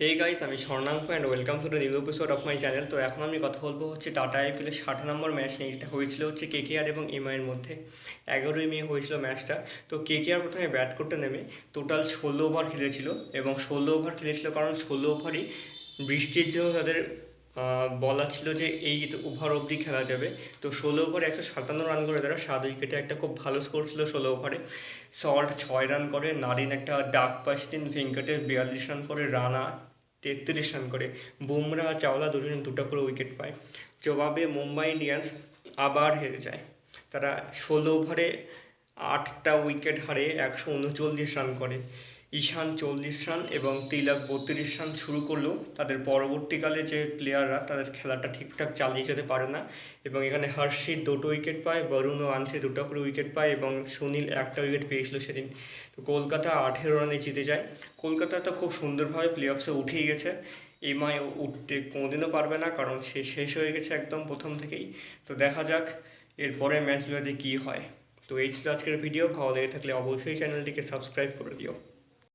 Hey guys, আমি Swarnank and welcome to the new episode of my channel. তো এখন আমি কথা বলবো হচ্ছে টাটা আইপিএলের 60 নম্বর ম্যাচ নিয়ে। এটা হয়েছিল হচ্ছে কেকেআর এবং এমআইয়ের মধ্যে। 11ই মে হয়েছিল ম্যাচটা। তো কেকেআর প্রথমে ব্যাট করতে নেমে টোটাল 16 ওভার খেলেছিল এবং 16 ওভার খেলেছিল কারণ 16 ওভারই বৃষ্টির জন্য তাদের বলা ছিল যে এই ওভার অবধি খেলা যাবে। তো 16 ওভারে 157 রান করে তারা 7 উইকেটে একটা খুব ভালো স্কোর ছিল 16 ওভারে। সল্ট 6 রান করে, নারিন একটা ডাক পাস দিন, ভেঙ্কটেশ 42 রান করে, রানা 33 রান করে, বুমরা চাওলা দুজন দুটো করে উইকেট পায়। জবাবে মুম্বাই ইন্ডিয়ান্স আবার হেরে যায়। তারা 16 ওভারে 8টা উইকেট হারে 139 রান করে। ঈশান 40 রান এবং তিলক 32 রান শুরু করলেও তাদের পরবর্তীকালে যে প্লেয়াররা তাদের খেলাটা ঠিকঠাক চালিয়ে যেতে পারে না এবং এখানে হর্ষিত 2টো উইকেট পায়, বরুণ ও আন্থে 2টো করে উইকেট পায় এবং সুনীল 1টা উইকেট পেয়েছিল সেদিন। তো কলকাতা 18 রানে জিতে যায়। কলকাতা তো খুব সুন্দরভাবে প্লে অফসে উঠেই গেছে। এমআই উঠতে কোনোদিনও পারবে না কারণ সে শেষ হয়ে গেছে একদম প্রথম থেকেই। তো দেখা যাক এরপরে ম্যাচগুলোতে কী হয়। তো এই ছিল আজকের ভিডিও। ভালো লেগে থাকলে অবশ্যই চ্যানেলটিকে সাবস্ক্রাইব করে দিও।